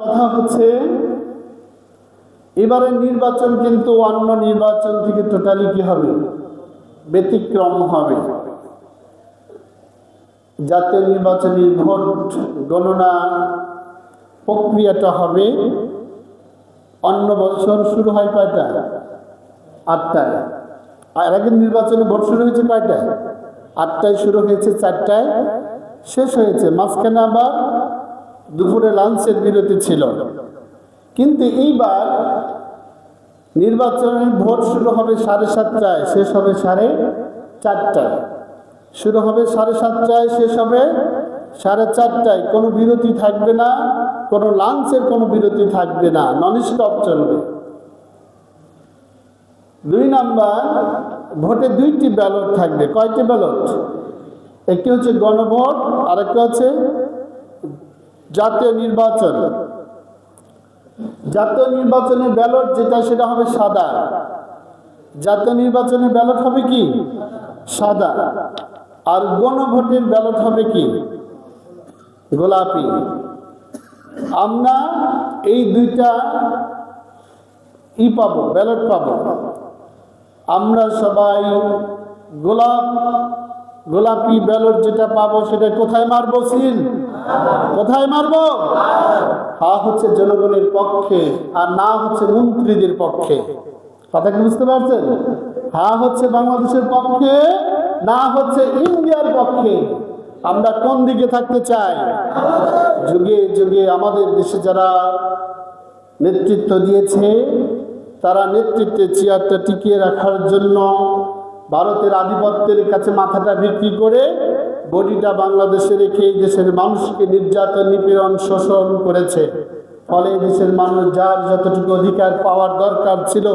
কথা হচ্ছে এবারের নির্বাচন কিন্তু অন্য নির্বাচন থেকে টোটালি কি হবে, ব্যতিক্রম হবে। জাতীয় নির্বাচনের ভোট গণনা প্রক্রিয়াটা হবে অন্য বছর শুরু হয় কয়টা, 8টায়। আর আগের নির্বাচনে ভোট শুরু হয়েছে কয়টায়, 8টায় শুরু হয়েছে, 4টায় শেষ হয়েছে। মাঝখানে আবার দুপুরে লাঞ্চের বিরতি ছিল। কিন্তু এইবার নির্বাচনের ভোট শুরু হবে 7:30টায়, শেষ হবে 4:30টায়। শুরু হবে 7:30টায়, শেষ হবে 4:30টায়। কোনো বিরতি থাকবে না, কোনো লাঞ্চের কোনো বিরতি থাকবে না, নন স্টপ চলবে। 2 নাম্বার, ভোটে 2টি ব্যালট থাকবে। কয়টি ব্যালট? একটি হচ্ছে গণভোট, আর একটা হচ্ছে জাতীয় নির্বাচন। জাতীয় নির্বাচনের ব্যালট যেটা, সেটা হবে সাদা। জাতীয় নির্বাচনের ব্যালট হবে কি, সাদা। আর গণভোটের ব্যালট হবে কি, গোলাপি। আমরা এই 2টা পাবো, ব্যালট পাবো। আমরা সবাই গোলাপি ব্যালট যেটা পাবো সেটা কোথায় মারবো সিল? কোথায় মারবো? হচ্ছে জনগণের পক্ষে, আর না হচ্ছে মন্ত্রীদের পক্ষে। কথা কি বুঝতে পারছেন? হচ্ছে বাংলাদেশের পক্ষে, না হচ্ছে ইন্ডিয়ার পক্ষে। আমরা কোন দিকে থাকতে চাই? যুগে যুগে আমাদের দেশে যারা নেতৃত্ব দিয়েছে, তারা নেতৃত্বের চেয়ারটা টিকিয়ে রাখার জন্য ভারতের আধিপত্যের কাছে মাথাটা বিক্রি করে বডিটা বাংলাদেশে রেখে দেশের মানুষকে নির্যাতন, নিপীড়ন, শোষণ করেছে। ফলে দেশের মানুষ যার যতটুকু অধিকার পাওয়ার দরকার ছিল,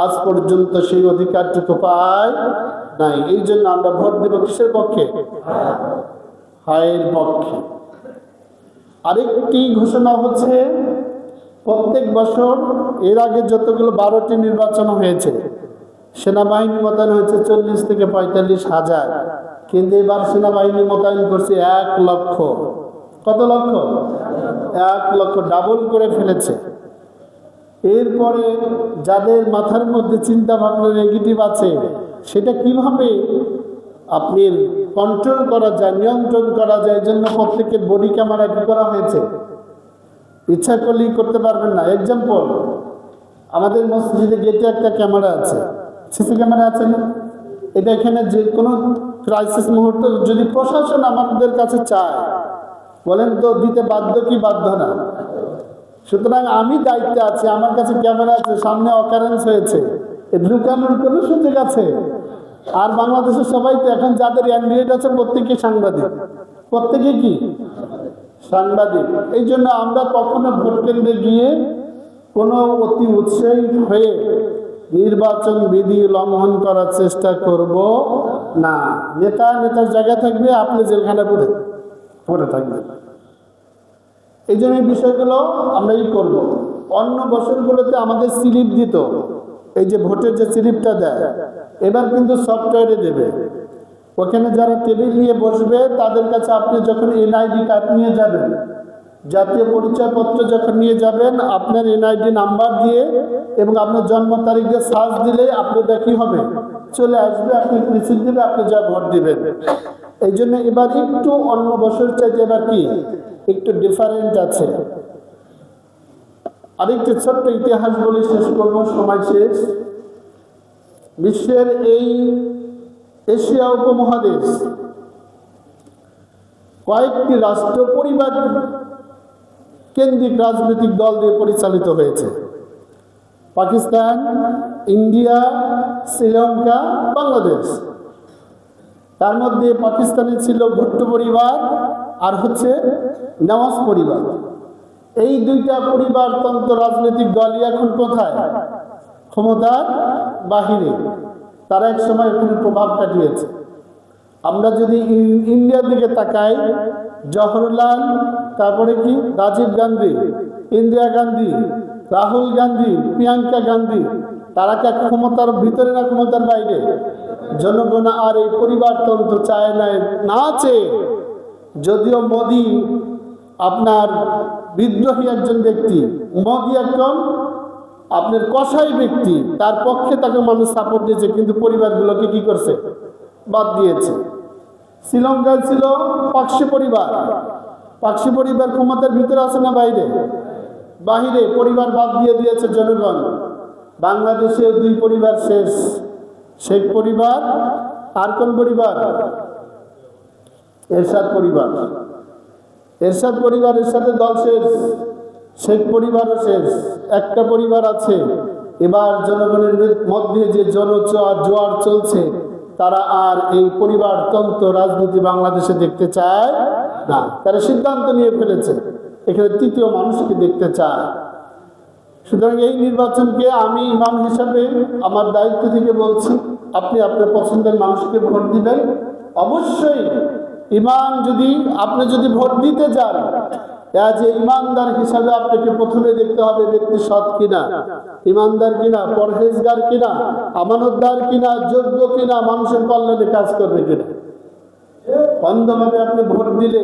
আজ পর্যন্ত সেই অধিকারটুকু পায় নাই। এই জন্য আমরা ভোট দেব কিসের পক্ষে? হায়ের পক্ষে। আরেকটি ঘোষণা হচ্ছে, প্রত্যেক বছর এর আগে যতগুলো 12টি নির্বাচন হয়েছে, সেনাবাহিনী মোতায়েন হয়েছে 40 থেকে 45 হাজার। কিন্তু এবার সেনাবাহিনী মোতায়েন করছে 1 লক্ষ। কত লক্ষ? 1 লক্ষ, ডাবল করে ফেলেছে। এরপরে যাদের মাথার মধ্যে চিন্তা ভাবনা নেগেটিভ আছে, সেটা কিভাবে আপনি কন্ট্রোল করা যায়, নিয়ন্ত্রণ করা যায়, এই জন্য প্রত্যেকের বডি ক্যামেরা কি করা হয়েছে। ইচ্ছা করলেই করতে পারবেন না। এক্সাম্পল, আমাদের মসজিদে গেটে একটা ক্যামেরা আছে, সিসি ক্যামেরা আছে না? এটা এখানে যে কোনো ক্রাইসিস মুহূর্তে যদি প্রশাসন আমাদের কাছে চায়, বলেন তো দিতে বাধ্য কি বাধ্য না? সুতরাং আমি দায়িত্বে আছি, আমার কাছে ক্যামেরা আছে, সামনে অকারেন্স হয়েছে, লুকানোর কোনো সুযোগ আছে? আর বাংলাদেশের সবাই তো এখন যাদের অ্যান্ড্রয়েড আছে প্রত্যেকে সাংবাদিক, প্রত্যেকে কি সাংবাদিক। এই জন্য আমরা কখনো ভোট কেন্দ্রে গিয়ে কোনো অতি উৎসাহী হয়ে নির্বাচন বিধি লঙ্ঘন করার চেষ্টা করব না। নেতার জায়গা থাকবে, আপনি জেলখানা পড়ে থাকবেন। এই জন্য এই বিষয়গুলো আমরা করব। অন্য বছরগুলোতে আমাদের স্লিপ দিত, এই যে ভোটের যে স্লিপটা দেয়, এবার কিন্তু সফটওয়্যারে দেবে। ওখানে যারা টেবিল নিয়ে বসবে তাদের কাছে আপনি যখন এনআইডি কার্ড নিয়ে যাবেন, জাতীয় পরিচয়পত্র যখন নিয়ে যাবেন, আপনার এনআইডি নাম্বার দিয়ে এবং আপনার জন্ম তারিখ দিয়ে সার্চ দিলে আপনার কি হবে, চলে আসবে, আপনি রিসিভ দেবে, আপনি যা ভোট দিবেন। এই জন্য এবার একটু অন্য বছর চাইতে এবার কি একটু ডিফারেন্ট আছে। আরেকটি ছোট্ট ইতিহাস বলে শেষ করবো, সময় শেষ। বিশ্বের এই এশিয়া উপমহাদেশ কয়েকটি রাষ্ট্র পরিবার কেন্দ্রিক রাজনৈতিক দল দিয়ে পরিচালিত হয়েছে। পাকিস্তান, ইন্ডিয়া, শ্রীলঙ্কা, বাংলাদেশ। তার মধ্যে পাকিস্তানে ছিল ভুট্টো পরিবার আর হচ্ছে নওয়াজ পরিবার। এই 2টা পরিবারতন্ত্র রাজনৈতিক দলই এখন কোথায়? ক্ষমতার বাহিরে। তারা এক সময় এখানে প্রভাব কাটিয়েছে। আমরা যদি ইন্ডিয়ার দিকে তাকাই, জওহরলাল, তারপরে কি রাজীব গান্ধী, ইন্দিরা গান্ধী, রাহুল গান্ধী, প্রিয়াঙ্কা গান্ধী, তারা কি ক্ষমতার ভিতরে না ক্ষমতার বাইরে? জনগণ আর এই পরিবারতন্ত্র চায় না, আছে। যদিও মোদি আপনার বিদ্রোহী একজন ব্যক্তি, মোদি একজন আপনার কসাই ব্যক্তি, তার পক্ষে তাকে মানুষ সাপোর্ট দিয়েছে, কিন্তু পরিবারগুলোকে কি করছে? বাদ দিয়েছে। শ্রীলঙ্কায় ছিল পাকশি পরিবার। পাকশি পরিবার ক্ষমতার ভিতরে আছে না বাইরে? বাহিরে। পরিবার বাদ দিয়ে দিয়েছে জনগণ। বাংলাদেশে 2 পরিবার শেষ, শেখ পরিবার আর কোন পরিবার? এরশাদ পরিবার। এরশাদ পরিবারের সাথে দল শেষ, শেখ পরিবারও শেষ। একটা পরিবার আছে, এবার জনগণের মধ্যে যে জোয়ার চলছে, তারা আর এই পরিবারতন্ত্র রাজনীতি বাংলাদেশে দেখতে চায় না। তারা সিদ্ধান্ত নিয়ে ফেলেছে এখানে 3য় মানুষকে দেখতে চায়। সুতরাং এই নির্বাচনকে আমি ইমাম হিসাবে আমার দায়িত্ব থেকে বলছি, আপনি আপনার পছন্দের মানুষকে ভোট দিবেন। অবশ্যই ইমান আপনি যদি ভোট দিতে যান, যে ইমানদার হিসাবে আপনাকে প্রথমে দেখতে হবে ব্যক্তি সৎ কিনা, ইমানদার কিনা, পরহেজগার কিনা, আমানতদার কিনা, যোগ্য কিনা, মানুষের কল্যাণে কাজ করবে কিনা। অন্ধভাবে আপনি ভোট দিলে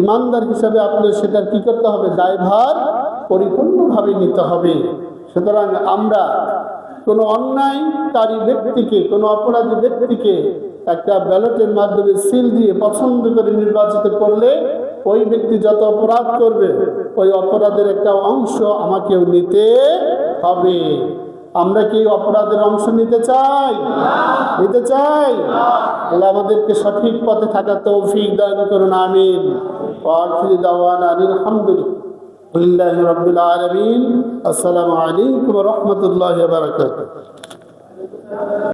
ইমানদার হিসাবে আপনার সেটার কি করতে হবে? দায়ভার পরিপূর্ণভাবে নিতে হবে। সুতরাং আমরা কোনো অন্যায়কারী ব্যক্তিকে, কোনো অপরাধী ব্যক্তিকে একটা ব্যালটের মাধ্যমে সিল দিয়ে পছন্দ করে নির্বাচিত করলে ওই ব্যক্তি যত অপরাধ করবে ওই অপরাধের একটা অংশ আমাকেও নিতে হবে। আমরা কি অপরাধের অংশ নিতে চাই? নিতে চাই? আল্লাহ আমাদেরকে সঠিক পথে থাকার তৌফিক দান করুন, আমিন। ওয়া আখিরু দাওয়ানা আলহামদুলিল্লাহি রাব্বিল আলামিন। আসসালামু আলাইকুম ওয়া রাহমাতুল্লাহি ওয়া বারাকাতুহু।